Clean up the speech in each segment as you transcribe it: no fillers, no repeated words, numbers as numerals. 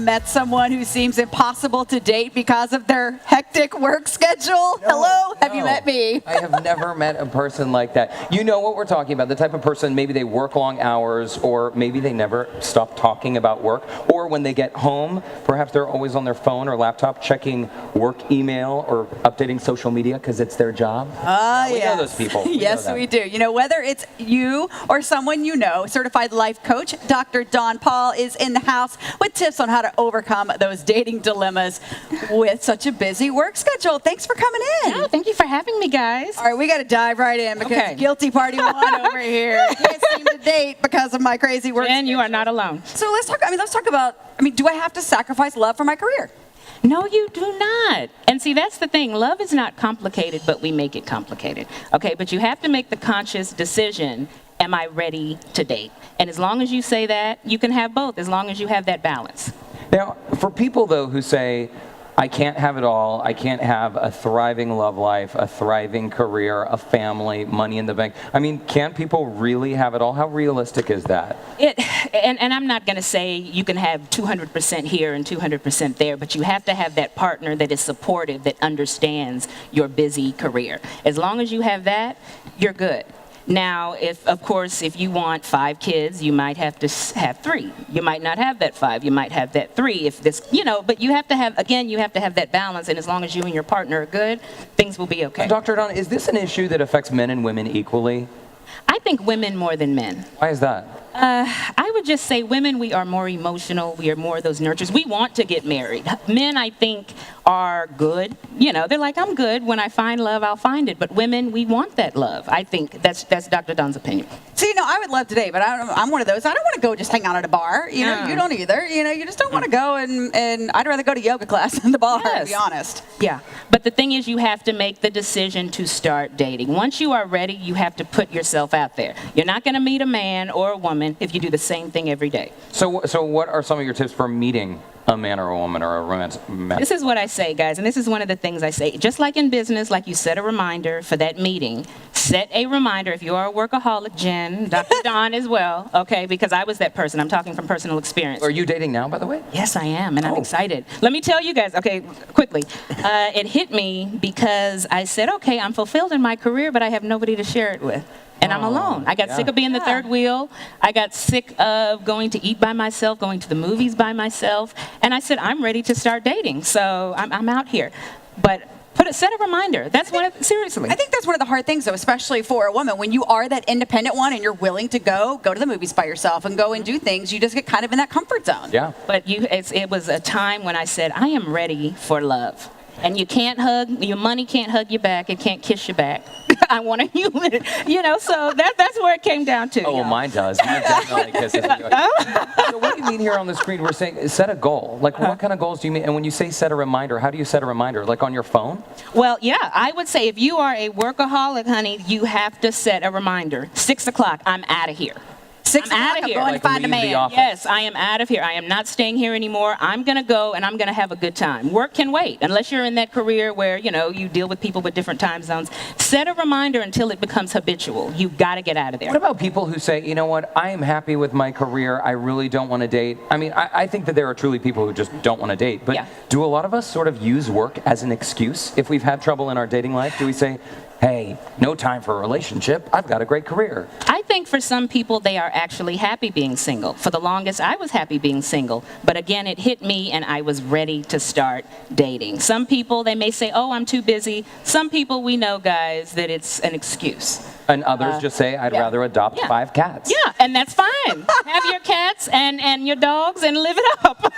met someone who seems impossible to date because of their hectic work schedule? Hello? Have you met me? I have never met a person like that. You know what we're talking about, the type of person, maybe they work long hours, or maybe they never stop talking about work, or when they get home, perhaps they're always on their phone or laptop checking work email or updating social media because it's their job. We know those people. Yes, we do. You know, whether it's you or someone you know, certified life coach Dr. Dawn Paul is in the house with tips on how to overcome those dating dilemmas with such a busy work schedule. Thanks for coming in. Oh, thank you for having me, guys. All right, we got to dive right in because guilty party one over here. I can't seem to date because of my crazy work And schedule. you are not alone. So let's talk about, do I have to sacrifice love for my career? No, you do not. And see, that's the thing. Love is not complicated, but we make it complicated. Okay, but you have to make the conscious decision, am I ready to date? And as long as you say that, you can have both, as long as you have that balance. Now, for people, though, who say, I can't have it all, I can't have a thriving love life, a thriving career, a family, money in the bank. I mean, can people really have it all? How realistic is that? And I'm not going to say you can have 200% here and 200% there, but you have to have that partner that is supportive, that understands your busy career. As long as you have that, you're good. Now, if you want 5 kids, you might have to have 3. You might not have that 5. You might have that 3. But you have to have that balance. And as long as you and your partner are good, things will be okay. Dr. Dawn, is this an issue that affects men and women equally? I think women more than men. Why is that? I would just say women, we are more emotional. We are more those nurturers. We want to get married. Men, I think, are good. They're like, I'm good. When I find love, I'll find it. But women, we want that love. I think that's Dr. Dawn's opinion. See, I would love to date, but I'm one of those. I don't want to go just hang out at a bar. You don't either. You just don't want to go and I'd rather go to yoga class than the bar, to be honest. Yeah. But the thing is, you have to make the decision to start dating. Once you are ready, you have to put yourself out there. You're not going to meet a man or a woman if you do the same thing every day. So what are some of your tips for meeting a man or a woman or a romantic man? This is what I say, guys, and this is one of the things I say. Just like in business, like you set a reminder for that meeting, set a reminder. If you are a workaholic, Jen, Dr. Dawn as well, okay, because I was that person. I'm talking from personal experience. Are you dating now, by the way? Yes, I am, and I'm excited. Let me tell you guys, okay, quickly. It hit me because I said, okay, I'm fulfilled in my career, but I have nobody to share it with. And I'm alone. I got sick of being the third wheel. I got sick of going to eat by myself, going to the movies by myself. And I said, I'm ready to start dating. So I'm out here. But set a reminder. Seriously. I think that's one of the hard things, though, especially for a woman. When you are that independent one and you're willing to go to the movies by yourself and go and do things, you just get kind of in that comfort zone. Yeah. But it was a time when I said, I am ready for love. And your money can't hug you back, it can't kiss you back. I want a human, so that's where it came down to. Oh, well, mine does. Mine definitely kisses me. So what do you mean here on the screen? We're saying set a goal. Like, what kind of goals do you mean? And when you say set a reminder, how do you set a reminder? Like on your phone? Well, yeah, I would say if you are a workaholic, honey, you have to set a reminder. 6 o'clock, I'm out of here. 6 o'clock, I'm going to find a man. Yes, I am out of here. I am not staying here anymore. I'm going to go and I'm going to have a good time. Work can wait. Unless you're in that career where, you deal with people with different time zones. Set a reminder until it becomes habitual. You've got to get out of there. What about people who say, you know what, I am happy with my career. I really don't want to date. I mean, I think that there are truly people who just don't want to date. But do a lot of us sort of use work as an excuse? If we've had trouble in our dating life, do we say, hey, no time for a relationship. I've got a great career. I think for some people, they are actually happy being single. For the longest, I was happy being single. But again, it hit me and I was ready to start dating. Some people, they may say, oh, I'm too busy. Some people, we know, guys, that it's an excuse. And others just say, I'd rather adopt 5 cats. Yeah, and that's fine. Have your cats and your dogs and live it up.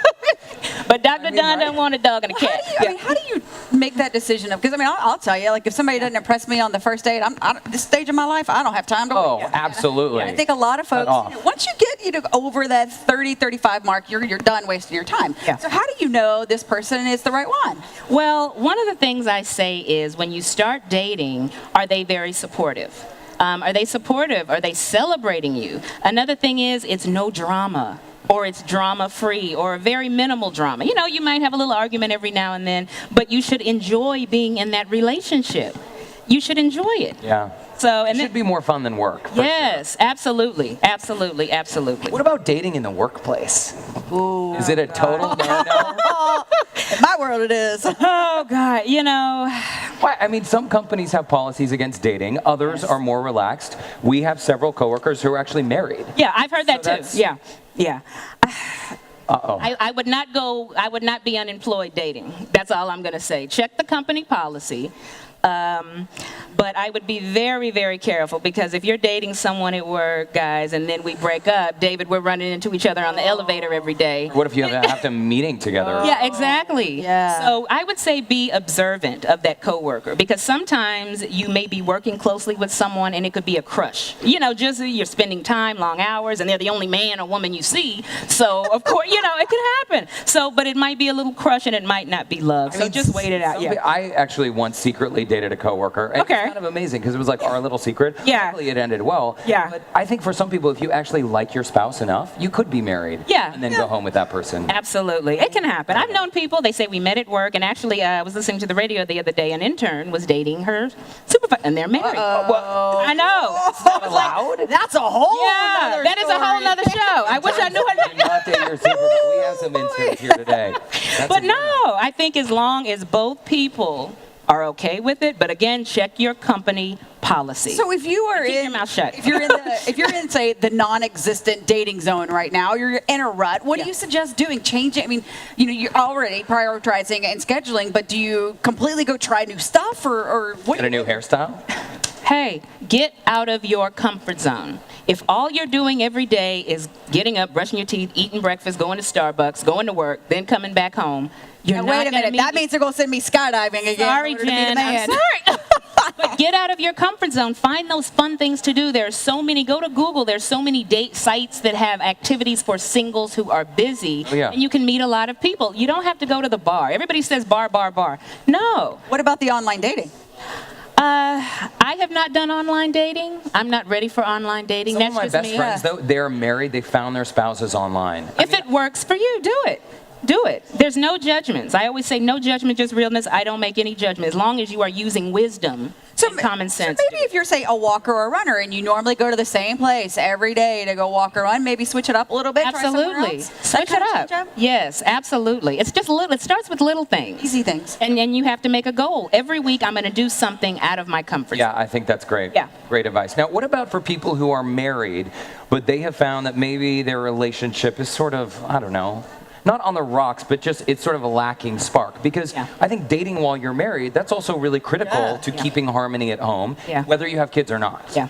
But Dr. Dawn doesn't want a dog and a cat. How do you make that decision? Because, I'll tell you, like, if somebody doesn't impress me on the first date, this stage of my life, I don't have time to wait. Oh, absolutely. I think a lot of folks, once you get over that 30, 35 mark, you're done wasting your time. Yeah. So how do you know this person is the right one? Well, one of the things I say is when you start dating, are they very supportive? Are they supportive? Are they celebrating you? Another thing is it's no drama. Or it's drama-free, or very minimal drama. You might have a little argument every now and then, but you should enjoy being in that relationship. You should enjoy it. Yeah. So, it should be more fun than work. Yes, absolutely, absolutely, absolutely. What about dating in the workplace? Is it a total no-no? In my world, it is. Oh, God, you know. Well, I mean, some companies have policies against dating. Others are more relaxed. We have several coworkers who are actually married. Yeah, I've heard that that's- too. Yeah, yeah. Uh-oh. I would not be unemployed dating. That's all I'm going to say. Check the company policy. But I would be very, very careful, because if you're dating someone at work, guys, and then we break up, David, we're running into each other on the elevator every day. What if you have to meeting together? Yeah, exactly. Yeah. So I would say be observant of that coworker, because sometimes you may be working closely with someone and it could be a crush. You know, just you're spending time, long hours, and they're the only man or woman you see. So of course, you know, it could happen. So, but it might be a little crush and it might not be love. So just wait it out. Yeah. I actually once secretly dated a coworker. And Okay. It was kind of amazing because it was like our little secret. Yeah. Luckily, it ended well. Yeah. But I think for some people, if you actually like your spouse enough, you could be married. Yeah. And then go home with that person. Absolutely. It can happen. I've known people, they say we met at work, and actually I was listening to the radio the other day, an intern was dating her supervisor, and they're married. Well, I know. not allowed? That's a whole Yeah, nother that is a whole story. nother show. I wish I knew her name. Not date your supervisor. We have some interns here today. That's But a no, I think as long as both people are okay with it, but again, check your company policy. So if you are Keep in, your mouth shut. if you're in, say, the non-existent dating zone right now, you're in a rut. What do you suggest doing? Change it. I mean, you know, you're already prioritizing and scheduling, but do you completely go try new stuff, or what? Get a new hairstyle? Hey, get out of your comfort zone. If all you're doing every day is getting up, brushing your teeth, eating breakfast, going to Starbucks, going to work, then coming back home, you're Now, not wait a gonna minute. meet- That means they're going to send me skydiving again. Sorry, in order to be the Jen. man. I'm sorry. But get out of your comfort zone. Find those fun things to do. There's so many. Go to Google. There's so many date sites that have activities for singles who are busy. Oh, yeah. And you can meet a lot of people. You don't have to go to the bar. Everybody says bar, bar, bar. No. What about the online dating? I have not done online dating. I'm not ready for online dating. Some That's of my just best me. friends, though, they're married. They found their spouses online. If it works for you, do it. Do it. There's no judgments. I always say no judgment, just realness. I don't make any judgment as long as you are using wisdom and common sense. So maybe if you're, say, a walker or a runner, and you normally go to the same place every day to go walk or run, maybe switch it up a little bit. Try somewhere Absolutely. else? That Switch kind it of up. change up? Yes, absolutely. It's just little. It starts with little things. Easy things. And you have to make a goal. Every week I'm going to do something out of my comfort zone. Yeah, I think that's great. Yeah. Great advice. Now, what about for people who are married, but they have found that maybe their relationship is sort of, I don't know, not on the rocks, but just it's sort of a lacking spark? Because Yeah. I think dating while you're married, that's also really critical to keeping harmony at home, Yeah. whether you have kids or not. Yeah.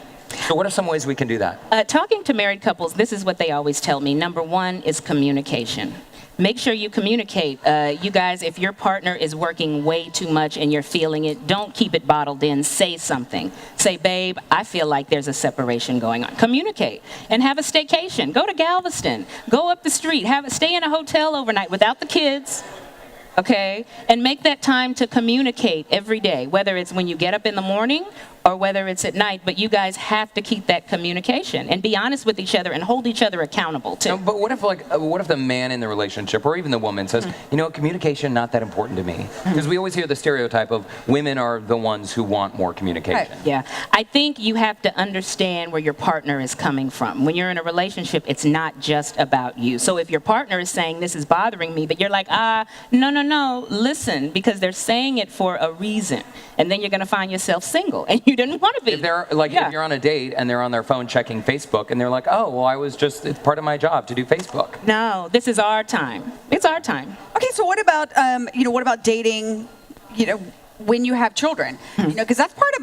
So what are some ways we can do that? Talking to married couples, this is what they always tell me. Number one is communication. Make sure you communicate. You guys, if your partner is working way too much and you're feeling it, don't keep it bottled in. Say something. Say, babe, I feel like there's a separation going on. Communicate and have a staycation. Go to Galveston. Go up the street. Stay in a hotel overnight without the kids. Okay? And make that time to communicate every day, whether it's when you get up in the morning or whether it's at night. But you guys have to keep that communication and be honest with each other and hold each other accountable too. No, but what if the man in the relationship or even the woman says, you know, communication not that important to me? Because we always hear the stereotype of women are the ones who want more communication. Right. Yeah, I think you have to understand where your partner is coming from. When you're in a relationship, it's not just about you. So if your partner is saying this is bothering me, but you're like, no, listen, because they're saying it for a reason. And then you're going to find yourself single, and you didn't want to be. If they're like, if you're on a date and they're on their phone checking Facebook and they're like, oh, well, it's part of my job to do Facebook. No, this is our time. It's our time. Okay, so what about what about dating, when you have children? Because that's part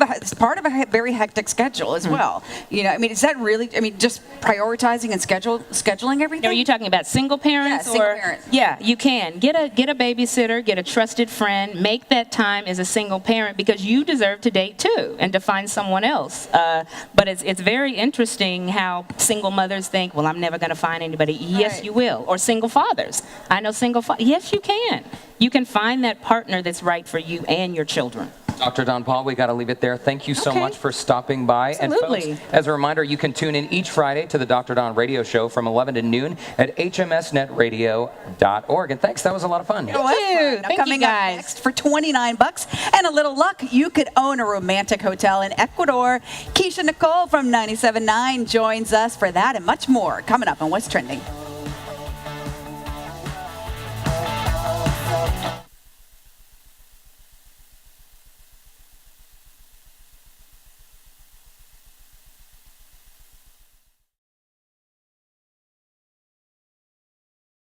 of a very hectic schedule as well. I mean, is that really? I mean, just prioritizing and scheduling everything. Are you talking about single parents? Yeah, single or parents. Yeah, you can get a babysitter, get a trusted friend, make that time as a single parent because you deserve to date too and to find someone else. But it's very interesting how single mothers think, well, I'm never going to find anybody. Yes, Right. you will. Or single fathers. I know single fathers. Yes, you can. You can find that partner that's right for you and your children. Dr. Don Paul, we got to leave it there. Thank you so Okay. much for stopping by. Absolutely. And folks, as a reminder, you can tune in each Friday to the Dr. Don radio show from 11 to noon at hmsnetradio.org. And thanks, that was a lot of fun. It was fun. Now, Thank you, coming up guys. next for $29 and a little luck, you could own a romantic hotel in Ecuador. Keisha Nicole from 97.9 joins us for that and much more coming up on What's Trending.